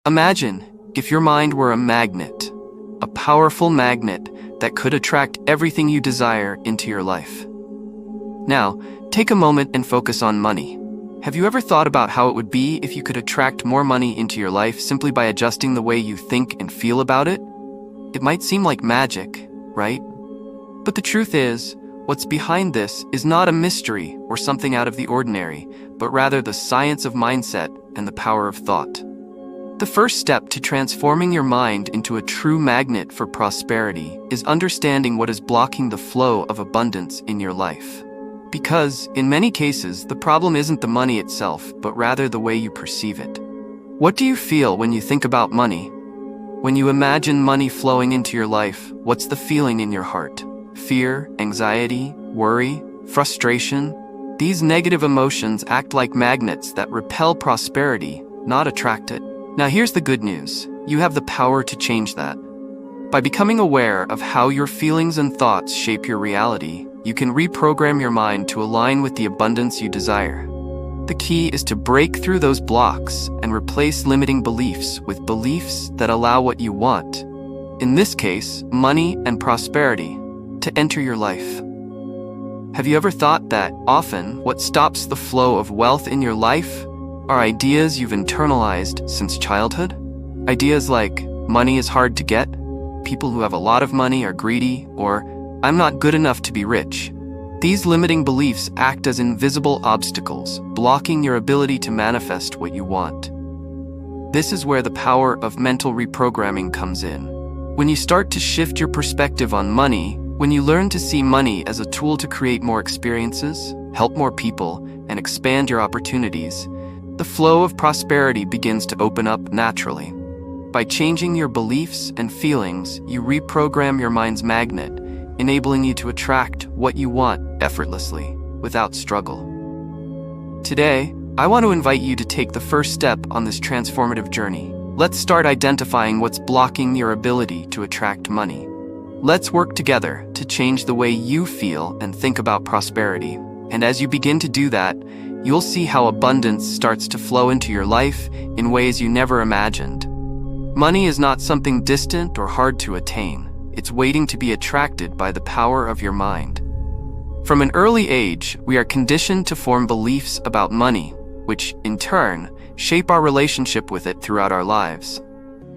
Imagine if your mind were a magnet, a powerful magnet that could attract everything you desire into your life. Now, take a moment and focus on money. Have you ever thought about how it would be if you could attract more money into your life simply by adjusting the way you think and feel about it? It might seem like magic, right? But the truth is, what's behind this is not a mystery or something out of the ordinary, but rather the science of mindset and the power of thought. The first step to transforming your mind into a true magnet for prosperity is understanding what is blocking the flow of abundance in your life. Because, in many cases, the problem isn't the money itself, but rather the way you perceive it. What do you feel when you think about money? When you imagine money flowing into your life, what's the feeling in your heart? Fear, anxiety, worry, frustration? These negative emotions act like magnets that repel prosperity, not attract it. Now here's the good news. You have the power to change that. By becoming aware of how your feelings and thoughts shape your reality, you can reprogram your mind to align with the abundance you desire. The key is to break through those blocks and replace limiting beliefs with beliefs that allow what you want, in this case, money and prosperity, to enter your life. Have you ever thought that often what stops the flow of wealth in your life are ideas you've internalized since childhood? Ideas like, money is hard to get, people who have a lot of money are greedy, or I'm not good enough to be rich. These limiting beliefs act as invisible obstacles, blocking your ability to manifest what you want. This is where the power of mental reprogramming comes in. When you start to shift your perspective on money, when you learn to see money as a tool to create more experiences, help more people, and expand your opportunities, the flow of prosperity begins to open up naturally. By changing your beliefs and feelings, you reprogram your mind's magnet, enabling you to attract what you want effortlessly, without struggle. Today, I want to invite you to take the first step on this transformative journey. Let's start identifying what's blocking your ability to attract money. Let's work together to change the way you feel and think about prosperity. And as you begin to do that, you'll see how abundance starts to flow into your life in ways you never imagined. Money is not something distant or hard to attain. It's waiting to be attracted by the power of your mind. From an early age, we are conditioned to form beliefs about money, which, in turn, shape our relationship with it throughout our lives.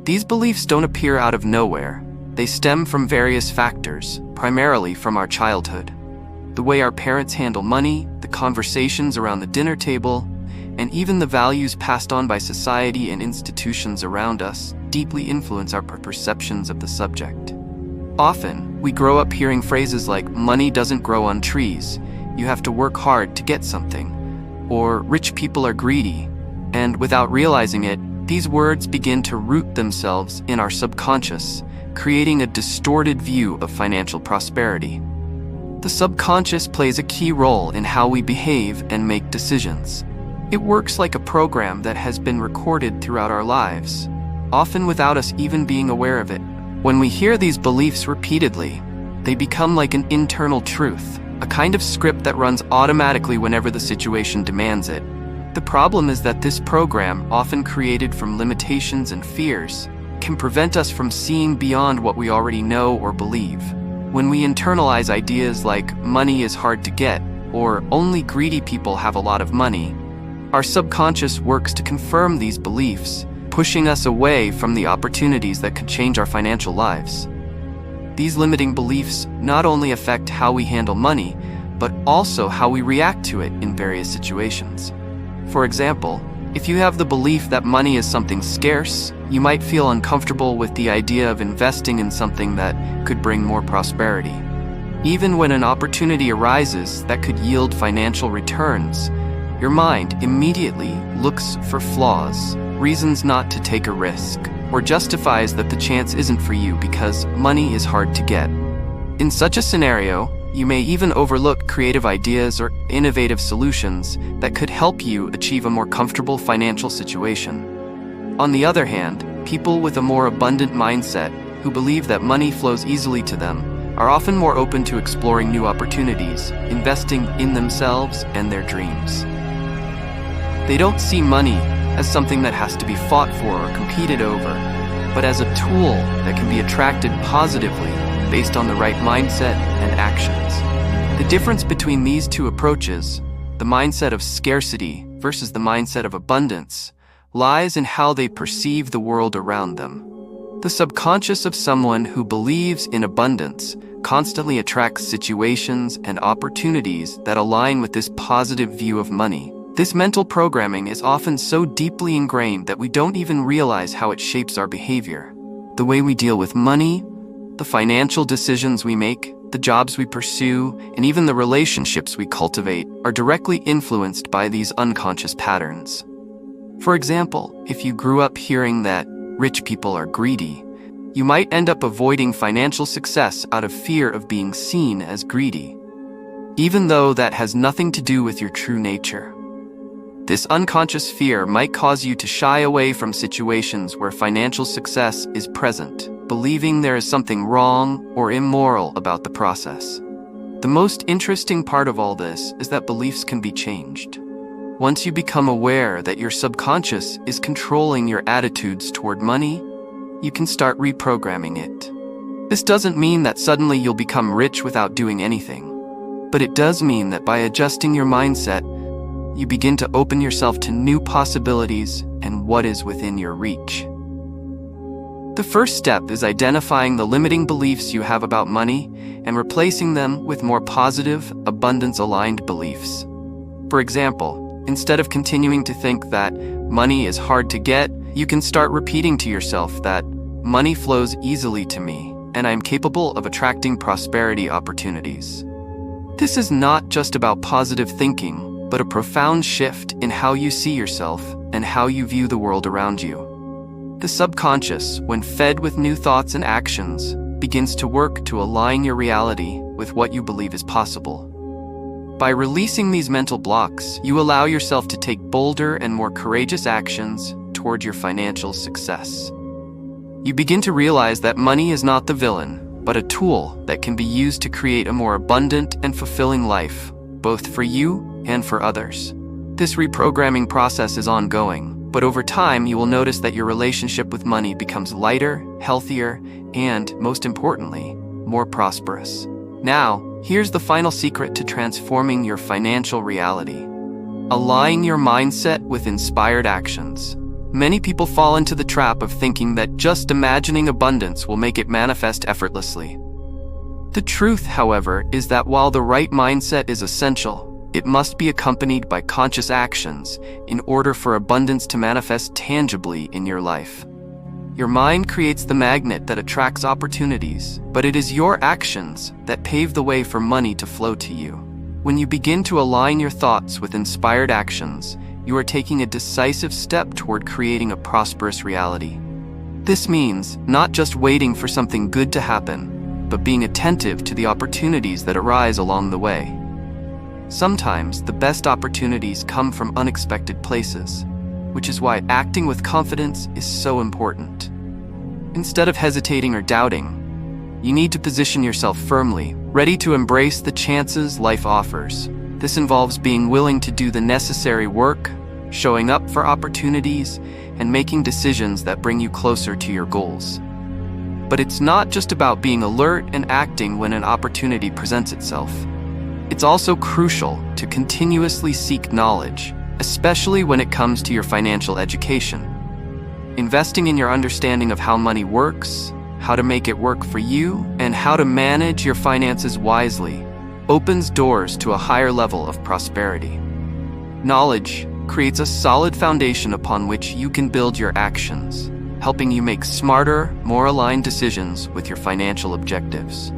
These beliefs don't appear out of nowhere. They stem from various factors, primarily from our childhood. The way our parents handle money, the conversations around the dinner table, and even the values passed on by society and institutions around us deeply influence our perceptions of the subject. Often, we grow up hearing phrases like, money doesn't grow on trees, you have to work hard to get something, or rich people are greedy, and without realizing it, these words begin to root themselves in our subconscious, creating a distorted view of financial prosperity. The subconscious plays a key role in how we behave and make decisions. It works like a program that has been recorded throughout our lives, often without us even being aware of it. When we hear these beliefs repeatedly, they become like an internal truth, a kind of script that runs automatically whenever the situation demands it. The problem is that this program, often created from limitations and fears, can prevent us from seeing beyond what we already know or believe. When we internalize ideas like, money is hard to get, or only greedy people have a lot of money, our subconscious works to confirm these beliefs, pushing us away from the opportunities that could change our financial lives. These limiting beliefs not only affect how we handle money, but also how we react to it in various situations. For example, if you have the belief that money is something scarce, you might feel uncomfortable with the idea of investing in something that could bring more prosperity. Even when an opportunity arises that could yield financial returns, your mind immediately looks for flaws, reasons not to take a risk, or justifies that the chance isn't for you because money is hard to get. In such a scenario, you may even overlook creative ideas or innovative solutions that could help you achieve a more comfortable financial situation. On the other hand, people with a more abundant mindset, who believe that money flows easily to them, are often more open to exploring new opportunities, investing in themselves and their dreams. They don't see money as something that has to be fought for or competed over, but as a tool that can be attracted positively based on the right mindset and actions. The difference between these two approaches, the mindset of scarcity versus the mindset of abundance, lies in how they perceive the world around them. The subconscious of someone who believes in abundance constantly attracts situations and opportunities that align with this positive view of money. This mental programming is often so deeply ingrained that we don't even realize how it shapes our behavior. The way we deal with money, the financial decisions we make, the jobs we pursue, and even the relationships we cultivate are directly influenced by these unconscious patterns. For example, if you grew up hearing that rich people are greedy, you might end up avoiding financial success out of fear of being seen as greedy, even though that has nothing to do with your true nature. This unconscious fear might cause you to shy away from situations where financial success is present, believing there is something wrong or immoral about the process. The most interesting part of all this is that beliefs can be changed. Once you become aware that your subconscious is controlling your attitudes toward money, you can start reprogramming it. This doesn't mean that suddenly you'll become rich without doing anything, but it does mean that by adjusting your mindset, you begin to open yourself to new possibilities and what is within your reach. The first step is identifying the limiting beliefs you have about money and replacing them with more positive, abundance-aligned beliefs. For example, instead of continuing to think that money is hard to get, you can start repeating to yourself that money flows easily to me and I am capable of attracting prosperity opportunities. This is not just about positive thinking, but a profound shift in how you see yourself and how you view the world around you. The subconscious, when fed with new thoughts and actions, begins to work to align your reality with what you believe is possible. By releasing these mental blocks, you allow yourself to take bolder and more courageous actions toward your financial success. You begin to realize that money is not the villain, but a tool that can be used to create a more abundant and fulfilling life, both for you and for others. This reprogramming process is ongoing, but over time you will notice that your relationship with money becomes lighter, healthier, and, most importantly, more prosperous. Now, here's the final secret to transforming your financial reality. Align your mindset with inspired actions. Many people fall into the trap of thinking that just imagining abundance will make it manifest effortlessly. The truth, however, is that while the right mindset is essential, it must be accompanied by conscious actions in order for abundance to manifest tangibly in your life. Your mind creates the magnet that attracts opportunities, but it is your actions that pave the way for money to flow to you. When you begin to align your thoughts with inspired actions, you are taking a decisive step toward creating a prosperous reality. This means not just waiting for something good to happen, but being attentive to the opportunities that arise along the way. Sometimes the best opportunities come from unexpected places, which is why acting with confidence is so important. Instead of hesitating or doubting, you need to position yourself firmly, ready to embrace the chances life offers. This involves being willing to do the necessary work, showing up for opportunities, and making decisions that bring you closer to your goals. But it's not just about being alert and acting when an opportunity presents itself. It's also crucial to continuously seek knowledge, especially when it comes to your financial education. Investing in your understanding of how money works, how to make it work for you, and how to manage your finances wisely opens doors to a higher level of prosperity. Knowledge creates a solid foundation upon which you can build your actions, helping you make smarter, more aligned decisions with your financial objectives.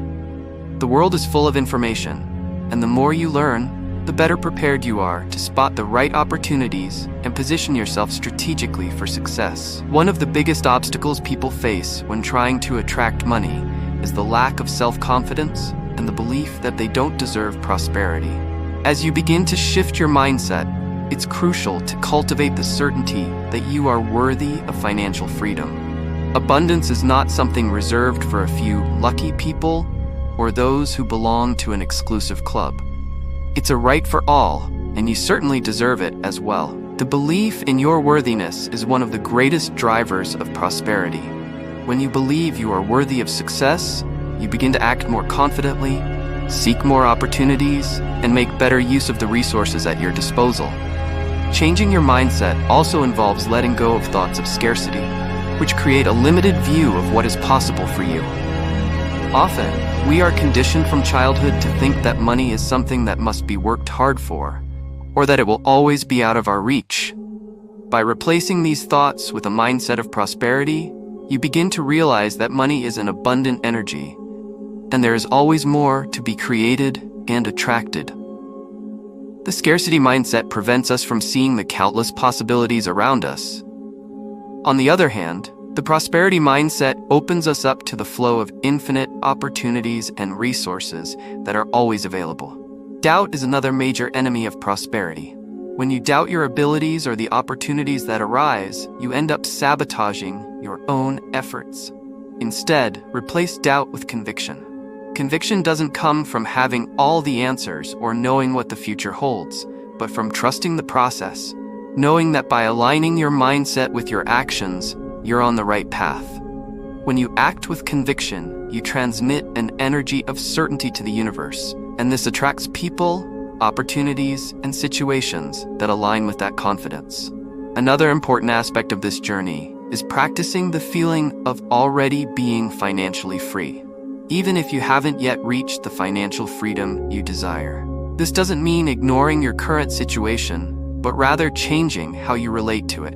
The world is full of information, and the more you learn, the better prepared you are to spot the right opportunities and position yourself strategically for success. One of the biggest obstacles people face when trying to attract money is the lack of self-confidence and the belief that they don't deserve prosperity. As you begin to shift your mindset, it's crucial to cultivate the certainty that you are worthy of financial freedom. Abundance is not something reserved for a few lucky people or those who belong to an exclusive club. It's a right for all, and you certainly deserve it as well. The belief in your worthiness is one of the greatest drivers of prosperity. When you believe you are worthy of success, you begin to act more confidently, seek more opportunities, and make better use of the resources at your disposal. Changing your mindset also involves letting go of thoughts of scarcity, which create a limited view of what is possible for you. Often, we are conditioned from childhood to think that money is something that must be worked hard for, or that it will always be out of our reach. By replacing these thoughts with a mindset of prosperity, you begin to realize that money is an abundant energy, and there is always more to be created and attracted. The scarcity mindset prevents us from seeing the countless possibilities around us. On the other hand, the prosperity mindset opens us up to the flow of infinite opportunities and resources that are always available. Doubt is another major enemy of prosperity. When you doubt your abilities or the opportunities that arise, you end up sabotaging your own efforts. Instead, replace doubt with conviction. Conviction doesn't come from having all the answers or knowing what the future holds, but from trusting the process, knowing that by aligning your mindset with your actions, you're on the right path. When you act with conviction, you transmit an energy of certainty to the universe, and this attracts people, opportunities, and situations that align with that confidence. Another important aspect of this journey is practicing the feeling of already being financially free, even if you haven't yet reached the financial freedom you desire. This doesn't mean ignoring your current situation, but rather changing how you relate to it.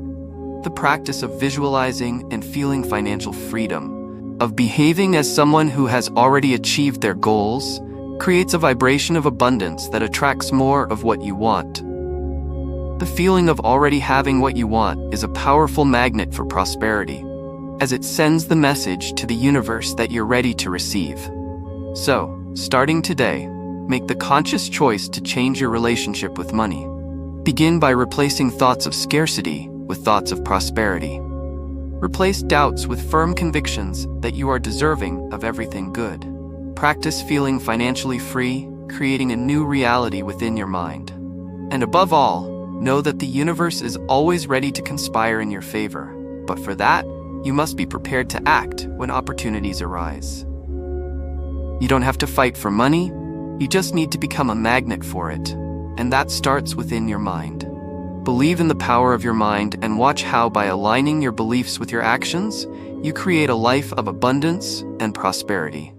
The practice of visualizing and feeling financial freedom, of behaving as someone who has already achieved their goals, creates a vibration of abundance that attracts more of what you want. The feeling of already having what you want is a powerful magnet for prosperity, as it sends the message to the universe that you're ready to receive. So, starting today, make the conscious choice to change your relationship with money. Begin by replacing thoughts of scarcity with thoughts of prosperity. Replace doubts with firm convictions that you are deserving of everything good. Practice feeling financially free, creating a new reality within your mind. And above all, know that the universe is always ready to conspire in your favor. But for that, you must be prepared to act when opportunities arise. You don't have to fight for money, you just need to become a magnet for it. And that starts within your mind. Believe in the power of your mind and watch how, by aligning your beliefs with your actions, you create a life of abundance and prosperity.